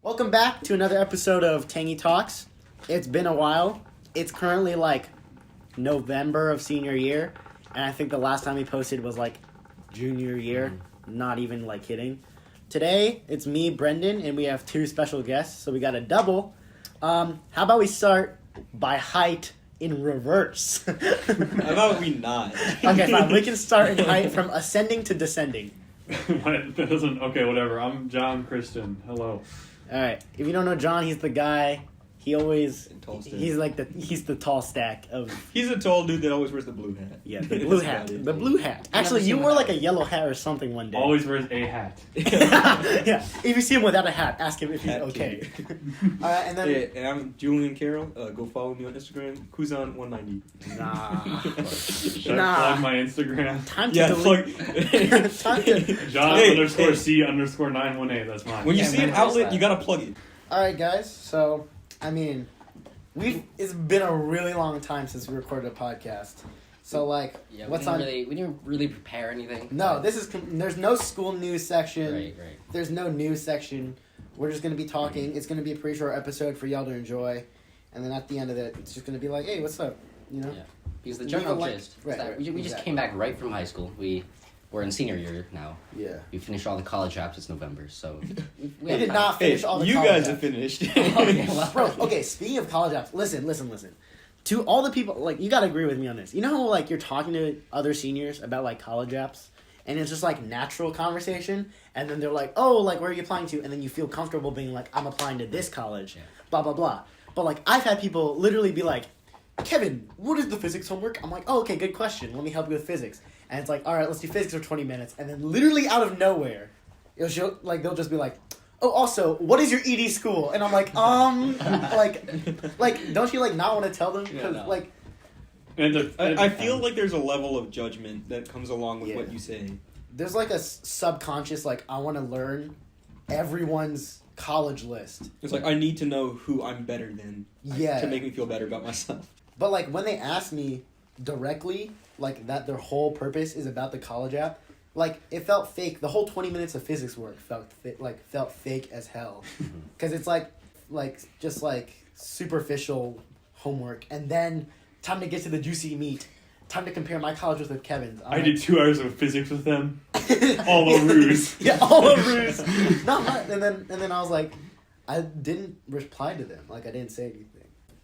Welcome back to another episode of TangyTalks. It's been a while. It's currently like November of senior year, and I think the last time we posted was like junior year. Not even like kidding. Today, it's me, Brendan, and we have two special guests, so we got a double. How about we start by height in reverse? How about we not? Okay, fine. We can start in height from ascending to descending. That doesn't... Okay, whatever. I'm John Christen. Hello. Alright, if you don't know John, he's the guy, he's the tall stack of... He's a tall dude that always wears the blue hat. Yeah, the blue hat. The blue hat. Actually, you wore like a yellow hat or something one day. Always wears a hat. Yeah, if you see him without a hat, ask him if he's okay. Alright, and then... Yeah, and I'm Julian Carrol. Go follow me on Instagram, Kuzan190. Should I plug my Instagram? Time to delete. John _C_918, that's mine. When you see an outlet, you gotta plug it. Alright, guys, so... I mean, it's been a really long time since we recorded a podcast. So, like, we didn't really prepare anything. No, there's no school news section. Right. There's no news section. We're just going to be talking. It's going to be a pretty short episode for y'all to enjoy. And then at the end of it, it's just going to be like, hey, what's up? You know? Yeah. Because the general gist is that we just came back right from high school. We're in senior year now. Yeah. We finished all the college apps. It's November, so... We did not finish all the you college guys apps. have finished. Okay, well, Bro, okay, speaking of college apps, listen. To all the people, like, you gotta agree with me on this. You know how, like, you're talking to other seniors about, like, college apps? And it's just, like, natural conversation. And then they're like, oh, like, where are you applying to? And then you feel comfortable being like, I'm applying to this college. Yeah. Blah, blah, blah. But, like, I've had people literally be like, Kevin, what is the physics homework? I'm like, oh, okay, good question. Let me help you with physics. And it's like, all right, let's do physics for 20 minutes. And then literally out of nowhere, they'll just be like, oh, also, what is your ED school? And I'm like, like, don't you, like, not want to tell them? Because, like... I feel like there's a level of judgment that comes along with what you say. There's, like, a subconscious, like, I want to learn everyone's college list. It's like, I need to know who I'm better than to make me feel better about myself. But, like, when they ask me directly, like, that their whole purpose is about the college app, like, it felt fake. The whole 20 minutes of physics work felt fake as hell. Because it's, just, superficial homework. And then, time to get to the juicy meat. Time to compare my college with Kevin's. I did 2 hours of physics with them. All a ruse. Yeah, all a ruse. Not much. And then I was like, I didn't reply to them. Like, I didn't say anything.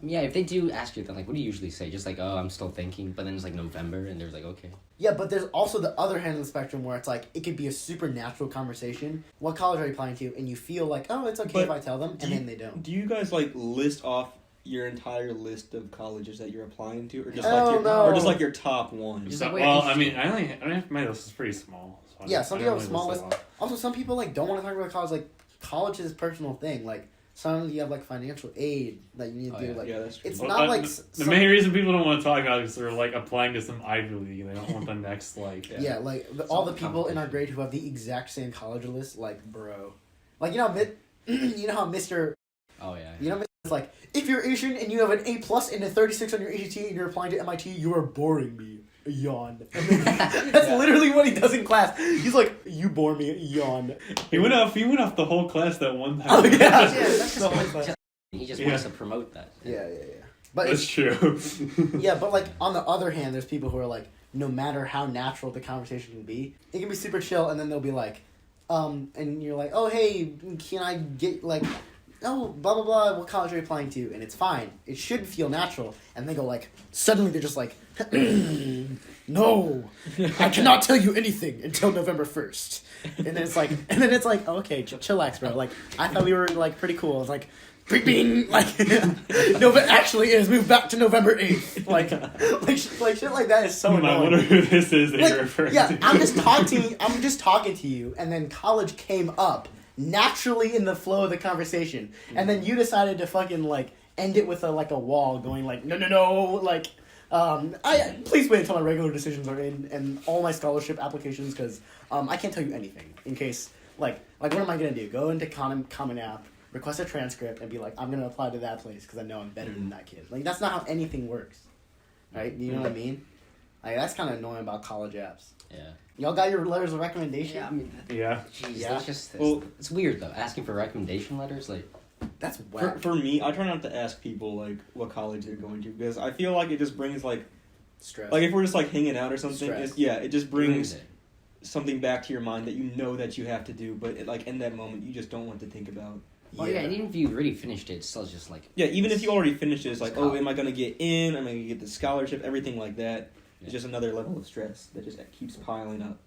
Yeah, if they do ask you, then, like, what do you usually say? Just like, oh, I'm still thinking, but then it's, like, November, and they're like, okay. Yeah, but there's also the other hand of the spectrum where it's, like, it could be a super natural conversation. What college are you applying to? And you feel like, oh, it's okay if I tell them, and then they don't. Do you guys, like, list off your entire list of colleges that you're applying to? Or just, like, your top one? I mean, my list is pretty small. So some people have a small list. Also, some people, like, don't want to talk about college. Like, college is a personal thing. Like, sometimes you have, like, financial aid that you need to do. Like, yeah, that's true. It's not like... The main reason people don't want to talk about it is they're, like, applying to some Ivy League. They don't want the next, like... Yeah, like, all the people in our grade who have the exact same college list, like, bro. Like, you know how Mr... Oh, yeah. You know Mr. It's like, if you're Asian and you have an A+ and a 36 on your ACT and you're applying to MIT, you are boring me. Yawn. That's literally what he does in class. He's like, you bore me. Yawn. He went off the whole class that one time. Oh, yeah. That's so funny. He just wants to promote that. Yeah. But that's true. Yeah, but, like, on the other hand, there's people who are like, no matter how natural the conversation can be, it can be super chill, and then they'll be like, and you're like, oh, hey, can I get, like... oh, blah, blah, blah, what college are you applying to? And it's fine. It should feel natural. And they go like, suddenly they're just like, no, I cannot tell you anything until November 1st. And then it's like, oh, okay, chillax, bro. Like, I thought we were, like, pretty cool. It's like, bing, like, no, but actually is moved back to November 8th. Like shit like that is so annoying. I wonder who this is that you're referring to. Yeah, I'm just talking to you, and then college came up naturally in the flow of the conversation, and then you decided to fucking, like, end it with a wall going like, no, like, please wait until my regular decisions are in and all my scholarship applications, because I can't tell you anything in case, like what am I gonna do? Go into Common App, request a transcript, and be like, I'm gonna apply to that place because I know I'm better than that kid. Like, that's not how anything works, right? Do you know what I mean? Like, that's kind of annoying about college apps. Yeah. Y'all got your letters of recommendation? Yeah, I mean... Yeah. Jeez, Yeah. It's weird, though, asking for recommendation letters, like... That's whack. For me, I try not to ask people, like, what college they're going to, because I feel like it just brings, like... Stress. Like, if we're just, like, hanging out or something, it just brings something back to your mind that you know that you have to do, but, in that moment, you just don't want to think about. Well, yeah, and even if you already finished it, it's still just, like... Yeah, even if you already finished it, it's like, oh, am I going to get in? Am I going to get the scholarship? Everything like that. It's just another level of stress that just keeps piling up.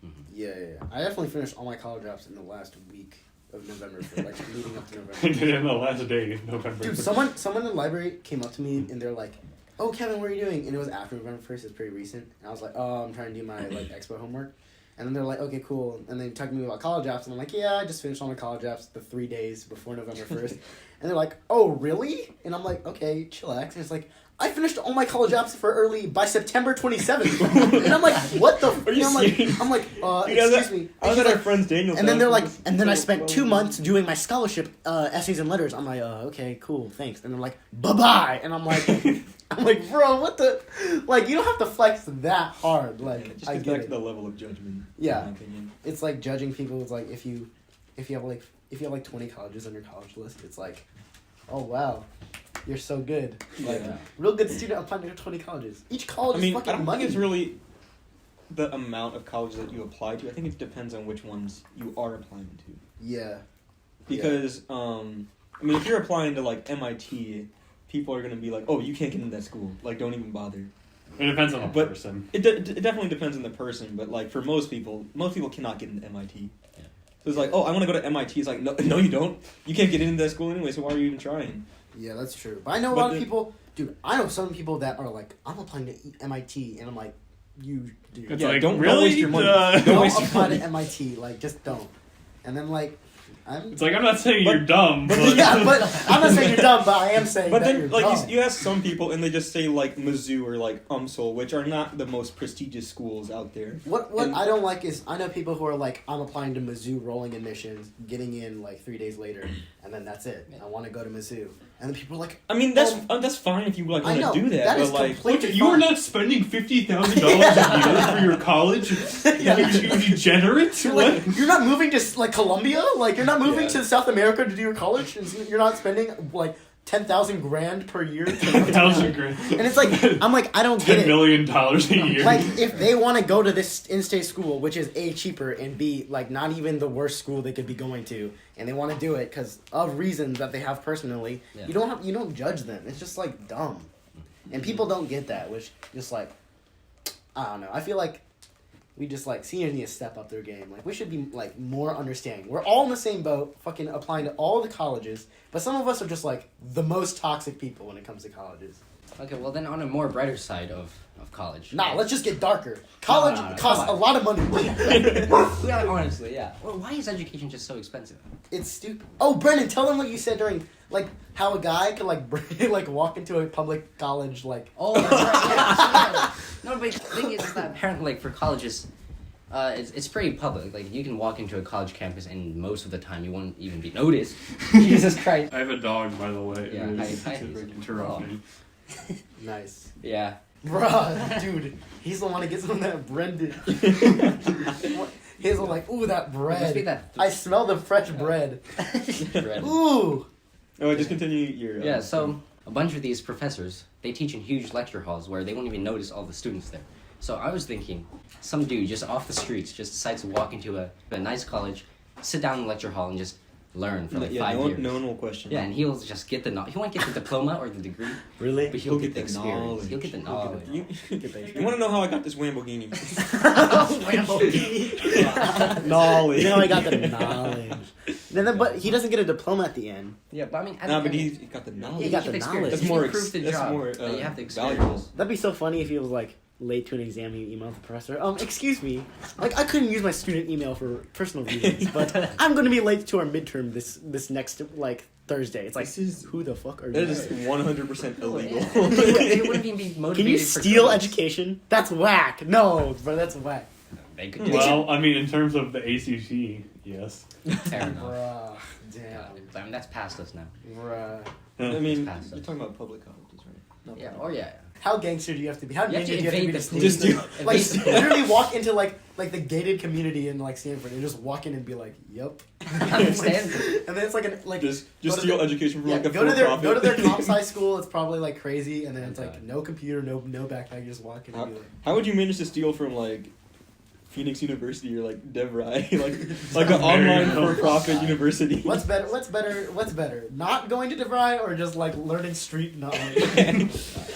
Mm-hmm. Yeah. I definitely finished all my college apps in the last week of November, for like leading up to November. I did it in the last day of November. Dude, someone in the library came up to me and they're like, "Oh, Kevin, what are you doing?" And it was after November 1st. It's pretty recent. And I was like, "Oh, I'm trying to do my like expo homework." And then they're like, "Okay, cool." And they talked to me about college apps, and I'm like, "Yeah, I just finished all my college apps the 3 days before November 1st." And they're like, "Oh, really?" And I'm like, "Okay, chillax." And it's like, "I finished all my college apps by September 27th." And I'm like, "What the?" Are you serious? I'm like, excuse me. I was at our friend's Daniel's. And then they're like, and then I spent 2 months doing my scholarship essays and letters. I'm like, okay, cool, thanks. And they're like, bye-bye. And I'm like, bro, what the? Like, you don't have to flex that hard. Like, it just I gets get back it. to the level of judgment. Yeah. In my opinion. It's like judging people. It's like if you have 20 colleges on your college list, it's like, oh wow, you're so good. Like, real good student applying to 20 colleges. Each college is fucking I don't money. think it's really the amount of colleges that you apply to. I think it depends on which ones you are applying to. Yeah. Because, if you're applying to, like, MIT, people are going to be like, oh, you can't get into that school. Like, don't even bother. It depends on the person. It definitely depends on the person, but, like, for most people cannot get into MIT. Yeah. So it's like, oh, I want to go to MIT. It's like, no, you don't. You can't get into that school anyway, so why are you even trying? Yeah, that's true. But I know a lot of people... Dude, I know some people that are like, I'm applying to MIT, and I'm like, you do. It's yeah, like, don't really? waste your money. Don't apply to MIT. Like, just don't. And then, like... It's like, I'm not saying you're dumb, but... Yeah, but I'm not saying you're dumb, but I am saying but that then, you're like, dumb. you ask some people, and they just say, like, Mizzou or, like, UMSL, which are not the most prestigious schools out there. What I don't like is, I know people who are like, I'm applying to Mizzou rolling admissions, getting in, like, 3 days later, and then that's it. I want to go to Mizzou. And then people are like... I mean, that's fine if you, like, want to do that, that is but, like... completely You are not spending $50,000 a year for your college? You degenerate? You're not moving to, like, Colombia? Like, you're not moving to South America to do your college? And you're not spending, like, 10,000 grand per year? 10,000 grand. And it's like, I'm like, I don't get it. $10 million a year. Like, if they want to go to this in-state school, which is A, cheaper, and B, like, not even the worst school they could be going to, and they want to do it because of reasons that they have personally, you don't judge them. It's just, like, dumb. And people don't get that, which just, like, I don't know. I feel like we just, like, seniors need to step up their game. Like, we should be, like, more understanding. We're all in the same boat, fucking applying to all the colleges, but some of us are just, like, the most toxic people when it comes to colleges. Okay, well then on a more brighter side of college. Nah, let's just get darker. College costs a lot of money. Yeah, honestly, yeah. Well, why is education just so expensive? It's stupid. Oh, Brendan, tell them what you said during, like, how a guy could, like, walk into a public college, like... Oh, that's right, yeah. No, but the thing is that apparently, like, for colleges, it's pretty public. Like, you can walk into a college campus and most of the time you won't even be noticed. Jesus Christ. I have a dog, by the way. Yeah, hi. Interrupting. Nice. Yeah. Bruh, dude, he's the one that gets on that Brendan. He's like, ooh, that bread. I smell the fresh bread. Bread. Ooh. Oh, just continue your... Yeah, so a bunch of these professors, they teach in huge lecture halls where they won't even notice all the students there. So I was thinking, some dude just off the streets just decides to walk into a nice college, sit down in the lecture hall and just learn for like 5 years. No one will question. Yeah, and he'll just get he won't get the diploma or the degree. Really? But he'll get the experience. Knowledge. He'll get the knowledge. You want to know how I got this Lamborghini? Knowledge. You know, I got the knowledge. But he doesn't get a diploma at the end. Yeah, but I mean... but he got the knowledge. He got the knowledge. That's more proof the job. more you have the experience. valuable. That'd be so funny if he was like late to an exam and you emailed the professor, excuse me, like I couldn't use my student email for personal reasons, but I'm going to be late to our midterm this next like Thursday. It's like, who the fuck are you? That is 100% illegal. They wouldn't even be motivated. Can you steal education? That's whack. No, bro, that's whack. They could Well, I mean, in terms of the ACT, yes. Fair enough. Bruh, damn. I mean, that's past us now. Bruh. I mean, Past you're us. talking about public colleges, right? Yeah. Oh yeah. How gangster do you have to be? How You have ninja to do you have to invade be the to school. sneak? Just do- Like Invade- literally walk into like the gated community in like Stanford and just walk in and be like, "Yep." Stanford. And then it's like Just go to steal the- education from yeah, like a go to their for-profit. comp sci school. It's probably like crazy, and then it's like God. no computer, no backpack. You just walk in and be like, How would you manage to steal from like Phoenix University or like DeVry, like an online for-profit university? "What's better? What's better? What's better? Not going to DeVry or just like learning street knowledge?"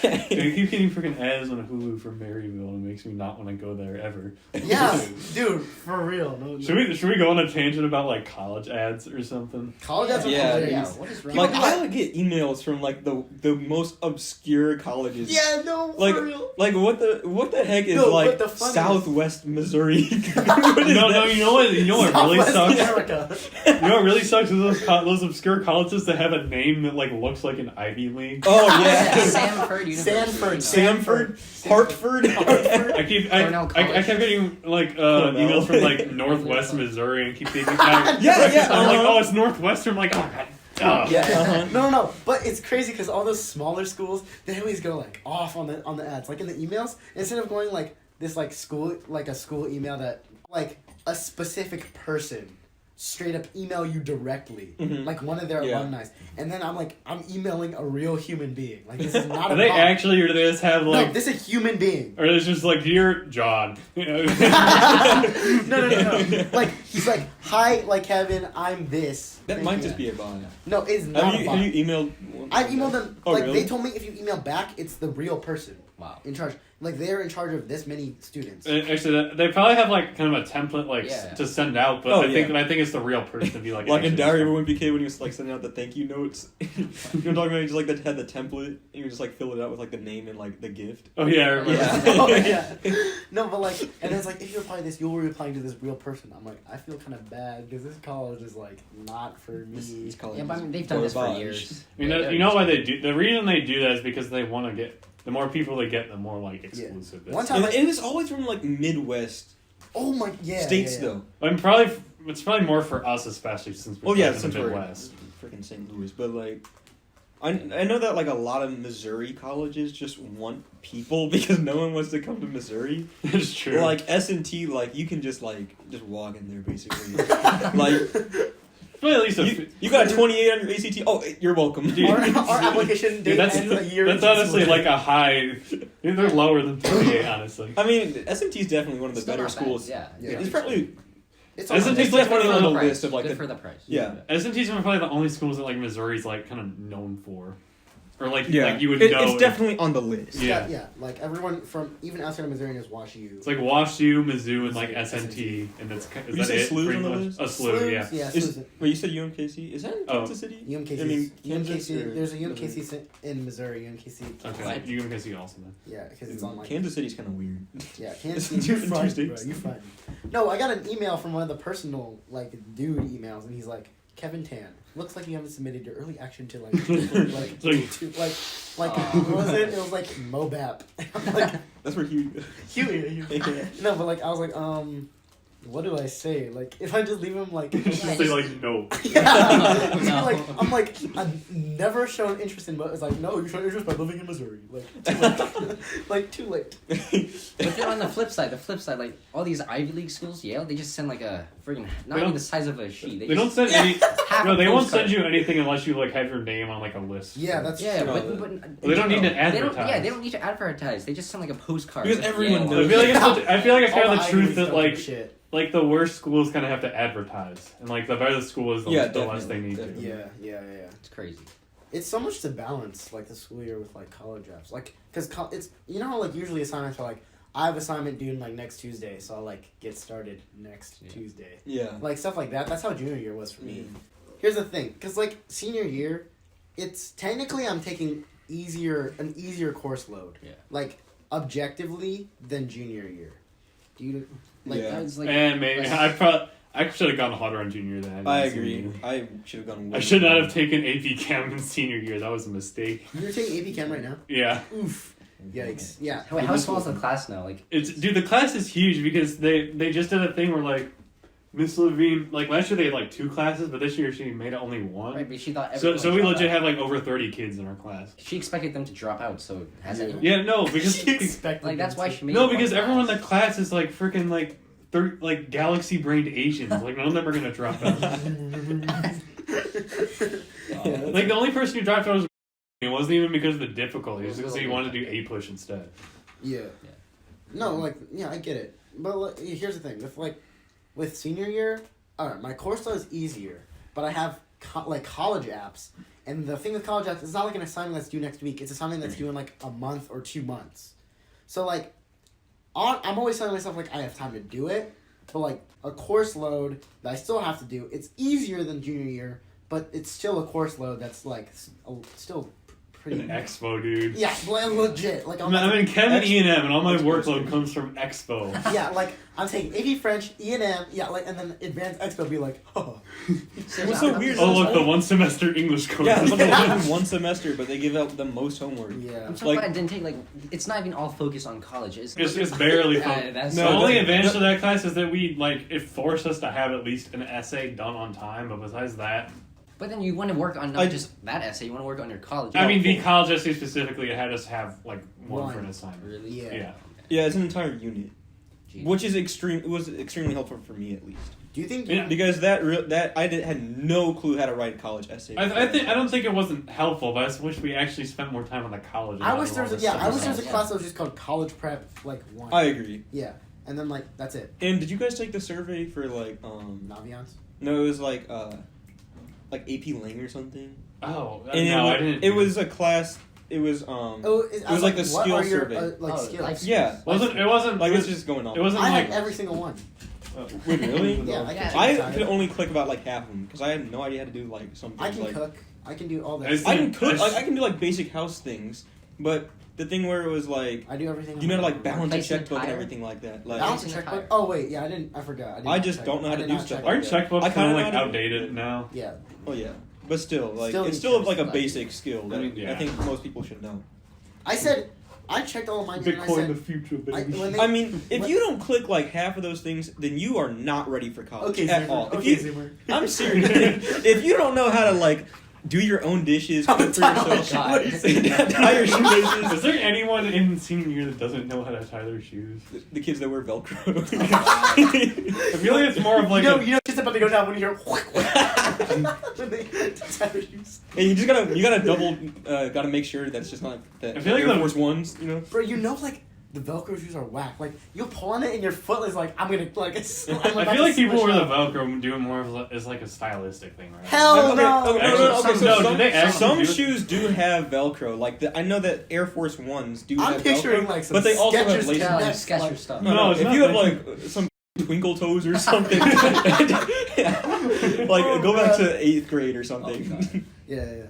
Dude, I keep getting freaking ads on Hulu from Maryville, and it makes me not want to go there ever. Yeah, dude, for real. No, Should we go on a tangent about like college ads or something? college ads are Yeah. hilarious. What is wrong? Like People I would get emails from like the most obscure colleges. Yeah, no, Like for real. like what the heck is No, but like the funniest- Southwest Missouri? What is No, that? you know what really Southwest sucks? America. You know what really sucks is those obscure colleges that have a name that like looks like an Ivy League. Oh Yeah, yeah. Sanford University. Sanford. Samford, Hartford. I kept getting like Cornell. emails from like Northwest Missouri and keep thinking Yeah, yeah, I'm like, uh-huh. oh, it's Northwestern. I'm like, oh god. Yeah. Uh-huh. No, but it's crazy because all those smaller schools, they always go like off on the ads, like in the emails. Instead of going like this like school, like a school email that like a specific person straight up email you directly, Mhm. like one of their Yeah. alumni, and then I'm emailing a real human being. Like this is not a Are they bot. actually, or do they just have No, like, this is a human being. or it's just like, dear John. You know? No. Like he's like, "Hi, like Kevin, I'm this." That Thank might you. just be a bot. No, it's not Have a you, bot. have you emailed? I've emailed them. Oh, like really? they told me if you email back, it's the real person Wow. in charge. Like they're in charge of this many students. Actually, they probably have like kind of a template like Yeah. to send out, but Oh, I think yeah. it's the real person to be like. Like in actually Diary of a respond. Wimpy Kid when he was like sending out the thank you notes. You know what I'm talking about? He just like had the template and you just like fill it out with like the name and like the gift. Oh yeah, I remember. Yeah. Oh yeah. No, but like, and then it's like if you reply this, you'll be replying to this real person. I'm like, I feel kind of bad because this college is like not for me. These colleges Yeah, but I mean, they've done this for garbage. years. You know, you know why they do. The reason they do that is because they want to get the more people they get, the more like exclusive. One It's time- And it's always from like Midwest Oh my states yeah. though. I'm it's probably more for us, especially since we Oh yeah, live in since the we're Midwest. freaking St. Louis, but like. I know that like a lot of Missouri colleges just want people because no one wants to come to Missouri. It's true. Like S&T, like you can just walk in there basically. Like but at least you got a 28 on your ACT. Oh, you're welcome. Dude. Our application date dude, that's ends a year. that's into honestly school. like a high. They're lower than 28, honestly. I mean, S&T is definitely one of the Still better not bad. schools. Yeah. Yeah. It's probably It's S&T on- It's it's like definitely one of on the the list of like Good the for the price. yeah. S&T's are probably the only schools that like Missouri's like kind of known for, or like Yeah, like you would It- know. It's definitely on the list. Yeah. yeah. Like everyone from even outside of Missouri knows Wash U. It's like Wash U, Mizzou, and like SNT. SNT, and that's is you that say it? SLUs pretty on the much? list? A SLU, yeah. Yeah, Is, SLUs. wait, you said UMKC? Is that in Oh. Kansas City? UMKC. I mean, Kansas or There's a UMKC in Missouri. UMKC. Okay, Like- you can see also then. Yeah, because it's on like. Kansas City's kind of weird. Yeah, It's Kansas two City. You front, states. bro. You front. No, I got an email from one of the personal like dude emails, and he's like, Kevin Tan, looks like you haven't submitted your early action to like what was it? It was like Mobap. I'm like That's where Hugh. Huey. No, but like I was like what do I say? Like if I just leave him like Just say like no. yeah. No. Like I'm like I've never shown interest in, but it's like no, you showed interest by living in Missouri. Like too late. Like too late. But then on the flip side, like all these Ivy League schools, Yale, they just send like a freaking not They even don't- the size of a sheet. They don't just send any. half No, a they won't postcard. send you anything unless you like have your name on like a list. Yeah, that's Yeah, true. but They don't need to they don't. advertise. Yeah, they don't need to advertise. They just send like a postcard. Because with everyone Yale. knows. I feel like it's All kind of the Ivy truth Leagues that don't like do shit. like the worst schools kind of have to advertise, and like the better the school is, the Yeah, less they definitely, need definitely. to. Yeah. It's crazy. It's so much to balance, like the school year with like college apps, like because it's you know how like usually assignments are like I have assignment due like next Tuesday, so I'll like get started next Tuesday, Yeah. like stuff like that. That's how junior year was for me. Mm. Here's the thing, because like senior year, it's technically I'm taking an easier course load, Yeah. like objectively than junior year. Do you like? Yeah. That was like And maybe I should have gone harder on junior than I did. I in senior agree. year. I should have gone. I should not have taken AP Chem in senior year. That was a mistake. You're taking AP Chem right now? Yeah, Oof. Yikes. Yeah. Wait, how small is the class now? Like dude. The class is huge because they just did a thing where like Miss Levine, like last year they had like 2 classes, but this year she made it only 1. Right, but she thought So everyone we would drop legit out. had like over 30 kids in our class. She expected them to drop out, so has anyone? Yeah, no, because She expected Like that's why them she made. no, it one because everyone in class. the class is like freaking like galaxy brained Asians. Like none of them are gonna drop out. Like the only person who dropped out was it wasn't even because of the difficulty. It was because he wanted to do A push instead. Yeah. No, like, yeah, I get it. But like, here's the thing. With senior year, alright, my course load is easier, but I have college apps. And the thing with college apps, it's not like an assignment that's due next week. It's a assignment that's due in like a month or 2 months. So like, I'm always telling myself like I have time to do it. But like a course load that I still have to do, it's easier than junior year, but it's still a course load that's like still pretty. An expo, dude. Yeah, legit. Like I'm in Chem and E&M, and all my workload comes from expo. Yeah, like I'm taking AP French, E&M, yeah, like, and then advanced expo be like, oh. What's so weird? Oh look, the 1 semester English course. Yeah, it's only 1 semester, but they give out the most homework. Yeah. I'm so Like- glad I didn't take it's not even all focused on college. It's barely Yeah, fun. that's The No, only that's- advantage to that class is that it forced us to have at least an essay done on time, but besides that... But then you want to work on not just that essay, you want to work on your college. I mean, the college essay specifically, it had us have, like, one for an assignment. Really? Yeah. Yeah. Yeah, it's an entire unit, Jeez. which is it was extremely helpful for me at least. Do you think? Yeah. Because had no clue how to write a college essay. I don't think it wasn't helpful, but I just wish we actually spent more time on the college. I wish there was a Yeah. class that was just called College Prep, like 1. I agree. Yeah, and then like that's it. And did you guys take the survey for Naviance. No, it was like AP Lang or something. Oh, And no, I didn't. It was a class. It was Oh, it was like the what skill are your, survey. like Oh, skills. life Yeah, It wasn't like it it's was just going on. It wasn't I like had every single one. Wait, really? Yeah, I can. I could only click about like half of them because I had no idea how to do like some I things can like cook. I can do all that. It's- I can cook. I can do like basic house things, but the thing where it was like I do everything. you know how to like balance a Placing a checkbook and tire? everything like that. Like Balance a Placing a checkbook. tire. Oh wait, yeah, I forgot. I just don't know how to do stuff our like that. checkbooks I kind kinda of know like how to- outdated now. Yeah. oh yeah, but still like Still it's still like a like- basic skill that I mean, yeah. I think most people should know. I checked all of mine. And I Bitcoin said, the future, baby. when they- I mean, if What- you don't click like half of those things, then you are not ready for college okay, at Zimmer. all. If Okay, you, Zimmer. I'm serious. If you don't know how to like do your own dishes, cook for yourself, God. tie your shoelaces, Is there anyone in senior year that doesn't know how to tie their shoes? the kids that wear Velcro. I feel like it's more of like you know, it's about to go down when you hear. When they tie their shoes. And you just gotta make sure that it's just not that I feel like Air the- Force Ones, you know. Bro, you know, like the Velcro shoes are whack. Like you pull on it and your foot is like, I'm gonna like. I feel like people wear the Velcro do it more as like a stylistic thing, right? Hell no. Okay, Actually, so no, some, do they actually some do it? shoes do have Velcro. Like I know that Air Force Ones do I'm have picturing Velcro, like some but they also have Skechers laces. Yeah, like Next, Skechers like- stuff. No, it's if not you have like- like some twinkle toes or something, like go back to 8th grade or something. Yeah.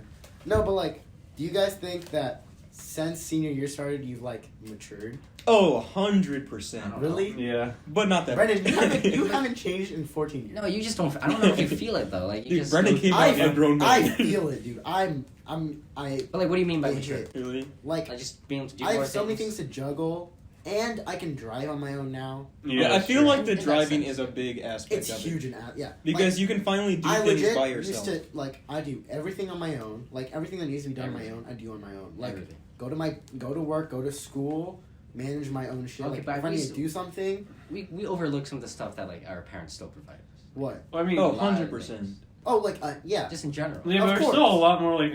No, but like, do you guys think that since senior year started, you've like matured? Oh, 100%. Really? Yeah. But not that. Brendan, you haven't changed in 14 years. No, you just don't. I don't know if you feel it though. Like you Dude, just. Brendan came I- out a grown man. I feel it, dude. I. But like, what do you mean by mature? legit. Really? Like, Like just being able to do I more have so many things to juggle, and I can drive on my own now. Yeah, I that's feel true. like the In that driving sense. is a big aspect It's of huge it. and yeah. Because like, you can finally do I things legit by used yourself. to like I do everything on my own. Like everything that needs to be done on my own, I do on my own. Like Everything. go to work, go to school, manage my own shit. Okay, Like but if I we need s- to do something, We overlook some of the stuff that like our parents still provide us. what? Well, I mean, Oh, lot of 100%. things. Oh, like yeah. Just in general. yeah, but Of there's course. still a lot more like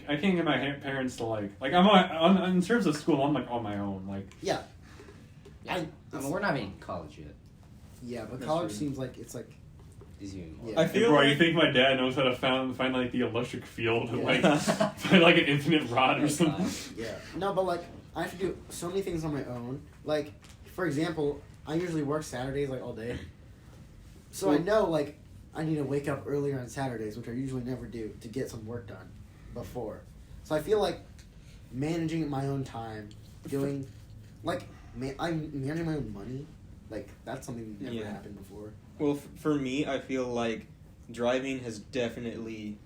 I can't get my parents to like I'm in terms of school I'm like on my own like Yeah. Yeah. I mean, we're not even in college yet. Yeah, but That's college true. seems like it's like Is even more. Yeah. I feel bro, like you think my dad knows how to find like the electric field and Yeah. like find like an infinite rod or Oh, something? God. yeah. No, but like I have to do so many things on my own. Like for example, I usually work Saturdays like all day. So I know like I need to wake up earlier on Saturdays, which I usually never do, to get some work done before. So I feel like managing my own time, doing like I'm managing my own money, like that's something that never Yeah. happened before. Well, for me, I feel like driving has definitely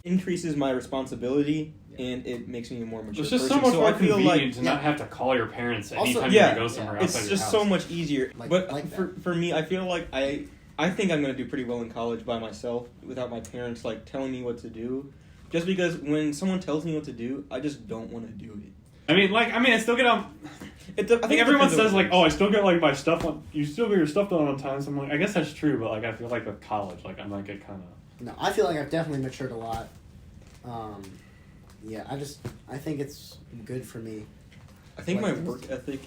increases my responsibility and it makes me a more mature It's just person. so much more I feel convenient like to not have to call your parents Also- anytime yeah, you go somewhere outside it's your just house. so much easier. Like- but like for me, I feel like I think I'm gonna do pretty well in college by myself without my parents like telling me what to do. Just because when someone tells me what to do, I just don't want to do it. I still get on. I think everyone says like, "Oh, I still get like my stuff on." You still get your stuff done on time. So I'm like, I guess that's true, but like I feel like with college, like I might get kind of. No, I feel like I've definitely matured a lot. Yeah, I think it's good for me. I think Like, my work ethic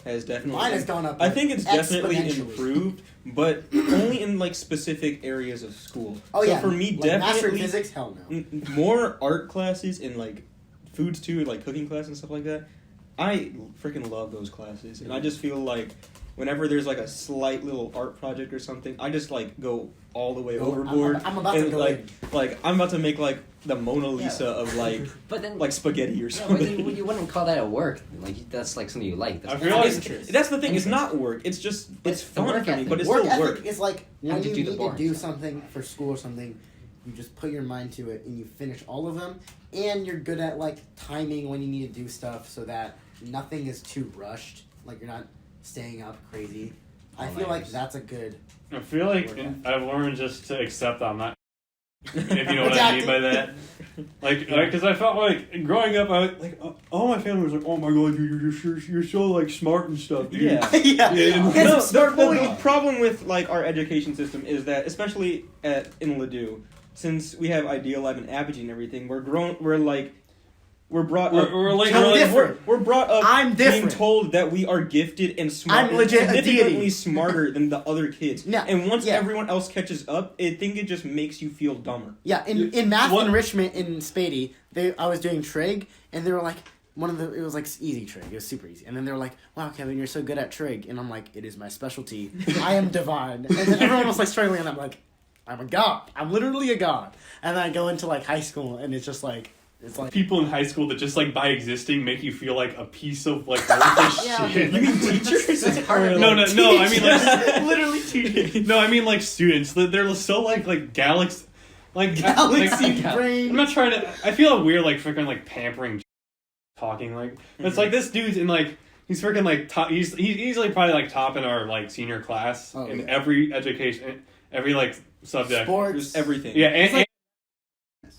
has definitely. Mine has gone up. I think it's definitely exponentially. improved, but only in like specific areas of school. Oh so yeah, for me, like master definitely physics. Hell no. More art classes and like foods too, like cooking classes and stuff like that. I freaking love those classes, and I just feel like whenever there's like a slight little art project or something, I just like go all the way overboard. I'm about and to go like I'm about to make like the Mona Lisa of like But then, like spaghetti or yeah, something. you wouldn't call that a work. Like that's like something you like. That's I feel like- That's the thing. It's not work. It's just it's the fun work for me, ethic. but it's Work still ethic work. is like when Have to you do the need to boring do stuff. something for school or something, you just put your mind to it and you finish all of them, and you're good at like timing when you need to do stuff so that nothing is too rushed. Like you're not staying up crazy. I feel like that's a good. I feel like Work ethic. I've learned just to accept I'm not. If you know what I mean by that. Like, because I felt like growing up, I was, like all my family was like, "Oh my god, you're so like smart and stuff, dude." Yeah. yeah. Yeah. No, smart boy. the problem with like our education system is that, especially in Ladue, since we have Ideal Lab and Apogee and everything, we're brought up. We're brought up I'm being different. told that we are gifted and smart. I'm legit a significantly deity. smarter than the other kids. Yeah, And once yeah. everyone else catches up, I think it just makes you feel dumber. Yeah, in math What- enrichment in Spady, I was doing trig, and they were like, it was like easy trig, it was super easy, and then they were like, "Wow, Kevin, you're so good at trig," and I'm like, "It is my specialty. I am divine." And then everyone was like struggling, and I'm like, "I'm a god. I'm literally a god." And then I go into like high school, and it's just like, it's like People in high school that just like by existing make you feel like a piece of like worthless Yeah. shit. You mean teachers? That's part of No, I mean like literally teachers. no, I mean like students. They're so like galaxy, like galaxy like, brain. I'm not trying to. I feel weird like freaking like pampering, talking like it's like this dude's in like he's freaking like top. He's easily probably like top in our like senior class in yeah. every education, every like subject. sports, Just everything. Yeah, and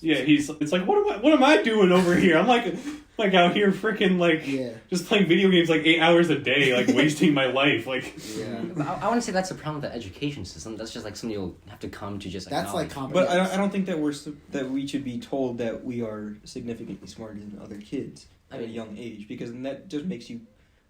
yeah, it's like what am I doing over here? I'm like out here freaking like Yeah. just playing video games like 8 hours a day, like wasting my life. Like Yeah. I want to say that's the problem with the education system. That's just like something you'll have to come to just. That's like acknowledge. But competence. I don't think that that we should be told that we are significantly smarter than other kids at a young age, because then that just makes you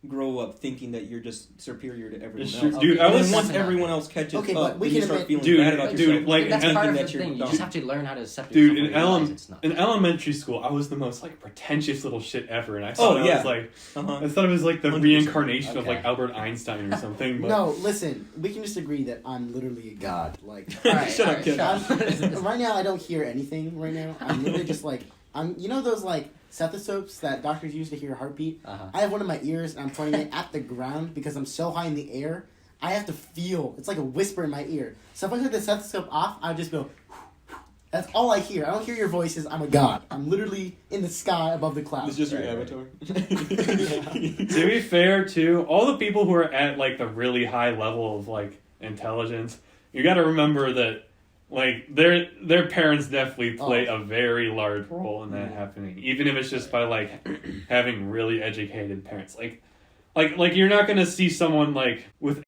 grow up thinking that you're just superior to everyone It's else. true. Dude, And I was- then once Definitely not. everyone else catches Okay, up, but we then you can start admit- feeling bad Dude, about dude, yourself. like, that's and part of that the you're thing. You dumb. just have to learn how to accept Dude, yourself and realize it's not. in elementary school, I was the most like pretentious little shit ever, and I thought yeah. I was like, Uh-huh. I thought it was like the 100%. reincarnation of Okay. like Albert Einstein or something. But No, listen. We can just agree that I'm literally a god. Like, Alright, Shut up, kid. right now I don't hear anything. Right now I'm literally just like you know those like stethoscopes that doctors use to hear a heartbeat. Uh-huh. I have one in my ears and I'm pointing it at the ground because I'm so high in the air. I have to feel. It's like a whisper in my ear. So if I took the stethoscope off, I would just go. That's all I hear. I don't hear your voices. I'm a god. I'm literally in the sky above the clouds. It's just your Right, avatar. to be fair, too, all the people who are at like the really high level of like intelligence, you got to remember that like their parents definitely play a very large role in that happening, even if it's just by like having really educated parents. Like you're not gonna see someone like with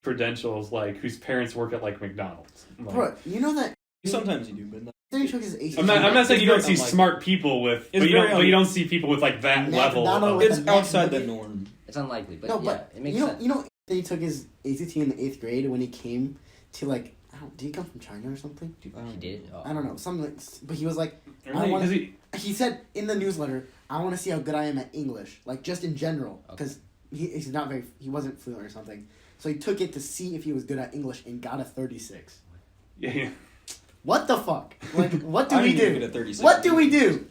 credentials like whose parents work at like McDonald's. Like, Bro, you know that. Sometimes you do, but not. He took his ACT. I'm not saying It's you don't very see unlikely. smart people with, It's but very you don't see people with like that level. McDonald Of, with It's a outside the McNugget. norm. It's unlikely, but No, yeah, but it makes you know, sense. you know, he took his ACT in the 8th grade when he came to like. Did he come from China or something? He did. Oh. I don't know. Something like, but he was like. Really? I wanna- 'Cause He said in the newsletter, "I want to see how good I am at English, like just in general, Okay. because he wasn't fluent or something. So he took it to see if he was good at English and got a 36. yeah. What the fuck? Like, what do I we didn't even do? get a 36. What do we do?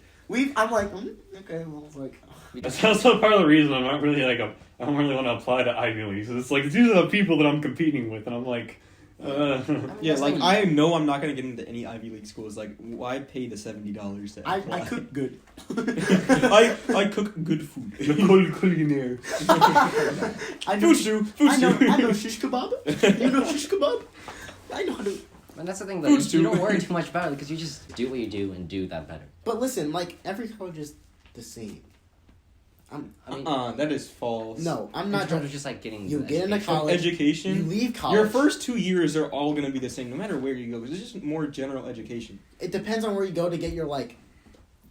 I'm like, okay. Well, it's like, That's also part of the reason I'm not really like I don't really want to apply to Ivy Leagues. It's like these are the people that I'm competing with, and I'm like, Yeah, like I know I'm not gonna get into any Ivy League schools. Like, why pay the $70 to I apply? cook good. I cook good food. the culinary. I know. Food stew. I know shish kebab. You know shish kebab. I know how to. And that's the thing, though. Foods You too. don't worry too much about it because you just do what you do and do that better. But listen, like every college is the same. I mean, That is false. No, I'm in not terms of trying. just like getting You the get into education. college. Education. You leave college. Your first 2 years are all going to be the same, no matter where you go. Because it's just more general education. It depends on where you go to get your like.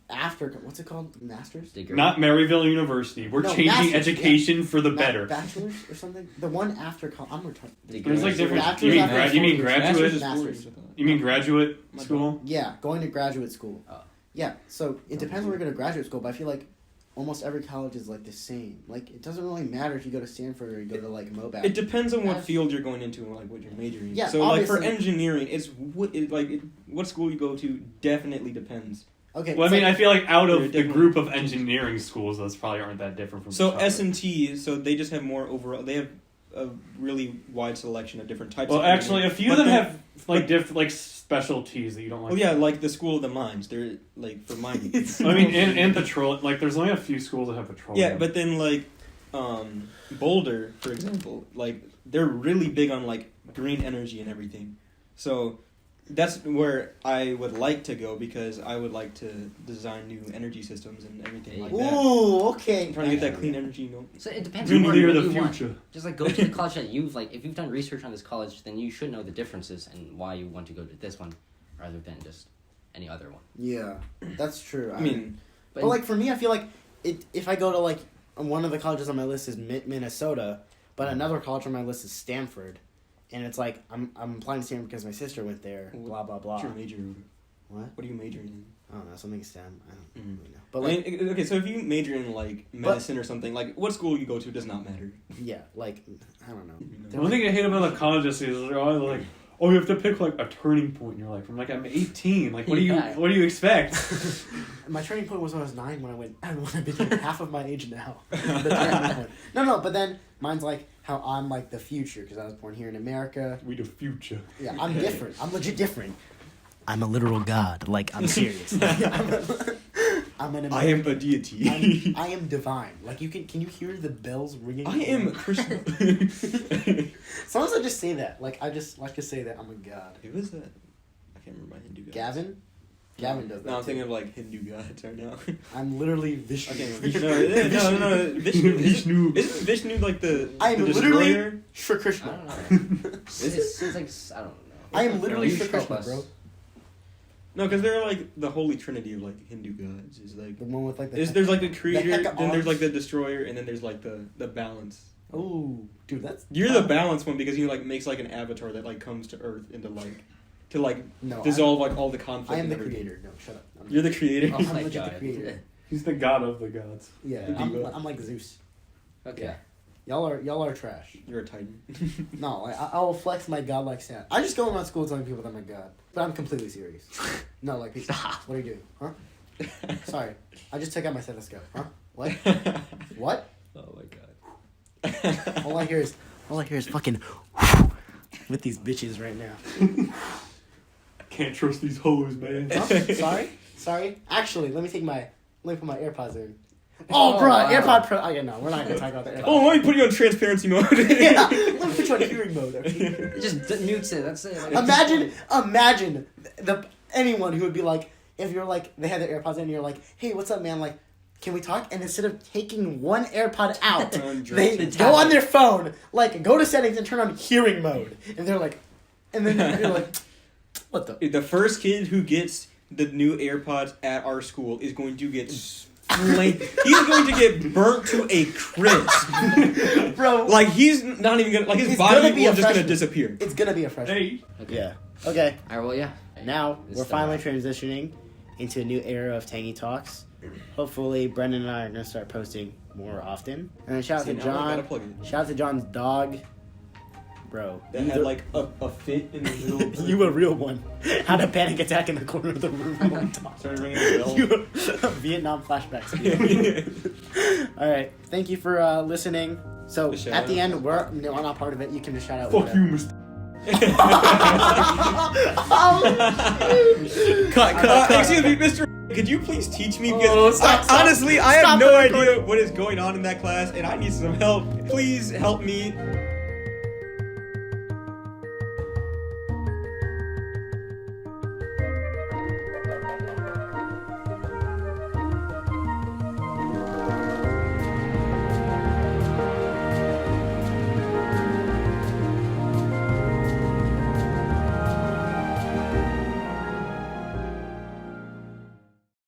After what's it called? Masters. Degree. Not Maryville University. We're No, changing masters, education for the better. Bachelor's or something. The one after college. I'm retired. There's like different. Bachelor's You mean, after you mean 4 years. graduate? Masters. You mean graduate My school? Yeah, going to graduate school. Oh. Yeah, so it depends where you go to graduate school, but I feel like almost every college is like the same. Like it doesn't really matter if you go to Stanford or you go to like MOBAC. It depends on what As- field you're going into and like what you're majoring in. Yeah, so like for obviously. engineering, it's what school you go to definitely depends. Okay. Well, I it's mean, like- I feel like out They're of the different. group of engineering schools, those probably aren't that different from. So each other. S&T, so they just have more overall. They have a really wide selection of different types. Well, of actually, a engineering. few of But them then- have like different like specialties that you don't like. Well, yeah, like the School of the Mines. They're like for mining. I mean, and patrol. Like, there's only a few schools that have patrol. Yeah, but then like Boulder, for example, like they're really big on like green energy and everything. So that's where I would like to go because I would like to design new energy systems and everything like that. Ooh, okay. I'm trying to get that clean energy. So it depends you on what near you the want. future. Just like go to the college that you've like. If you've done research on this college, then you should know the differences and why you want to go to this one, rather than just any other one. Yeah, that's true. I mean, but like for me, I feel like if I go to like one of the colleges on my list is Minnesota, but another college on my list is Stanford, and it's like I'm applying to Stanford because my sister went there. Blah blah blah. what's your major? What? What are you majoring in? I don't know, something STEM. I don't Mhm. really know. But I like, mean, okay, so if you major in like medicine or something, like what school you go to does not matter. yeah, like I don't know. The one thing I hate about the colleges is they're always like, oh, you have to pick like a turning point in your life. I'm like, I'm 18. Like, what do Yeah. you expect? My turning point was when I was 9 when I became half of my age now. The turning point. No, but then mine's like how I'm like the future because I was born here in America. We the future. Yeah, I'm different. I'm legit different. I'm a literal god. Like I'm serious. I'm an. I am a deity. I am divine. Like can you hear the bells ringing? I am Christen. Sometimes I just say that. Like I just like to say that I'm a god. Who is that? I can't remember my Hindu god. Gavin does that. No, I'm too. thinking of like Hindu gods right now. I'm literally Vishnu. Okay, no. Vishnu. Isn't Vishnu like the I am the literally destroyer? Shri I Krishna. don't know. It's like I don't know. I am literally You Shri should help Krishna, us. bro. No, because they're like the holy trinity of like Hindu gods. Is like The one with like the. there's like the creator, heck then there's arms. like the destroyer, and then there's like the balance. Oh, dude, that's. You're the balance one because he like makes like an avatar that like comes to Earth into like to like No, dissolve like all the conflict. I am and the everything. creator. No, shut up. You're the creator. Oh I'm my legit god. the creator. He's the god of the gods. Yeah, The diva. I'm like Zeus. Okay. Y'all are trash. You're a titan. No, I will flex my godlike stand. I just go around school telling people that I'm a god, but I'm completely serious. No, like people, what are you doing? Huh? Sorry, I just took out my stethoscope. Huh? What? What? Oh my god. All I hear is fucking with these bitches right now. Can't trust these hoes, man. Huh? Sorry. Actually, let me put my AirPods in. Oh, bro, wow. AirPod Pro. Oh, yeah, no, we're not gonna talk about the AirPod. Oh, let me put you on transparency mode. Yeah, let me put you on hearing mode. Okay? It just mutes it. That's it. Like, Imagine anyone who would be like, if you're like, they had their AirPods in, and you're like, hey, what's up, man? Like, can we talk? And instead of taking one AirPod out, they go on their phone, like, go to settings and turn on hearing mode. And they're like, and then you're like, what the? The first kid who gets the new AirPods at our school is going to get flamed. He's going to get burnt to a crisp. Bro. Like, he's not even gonna, like, his He's body gonna be will a just gonna freshman. disappear. It's gonna be a freshman. Hey. okay. Yeah. Okay. Alright, well, yeah. Now, This we're is finally the- transitioning into a new era of Tangy Talks. Hopefully, Brendan and I are going to start posting more often. And then shout out See, to now I gotta John. plug it. Shout out to John's dog. Bro. That had, like, a fit in the middle of You a real one. Had a panic attack in the corner of the room. Started ringing the bell. You Vietnam flashbacks. Alright. Thank you for listening. So, The shout at the outs. end, we're not part of it. You can just shout out. Fuck whatever. you, Mr. Cut. Excuse me, Mr. Could you please teach me? Because Oh, stop. honestly, I Stop have the no recording. idea what is going on in that class, and I need some help. Please help me.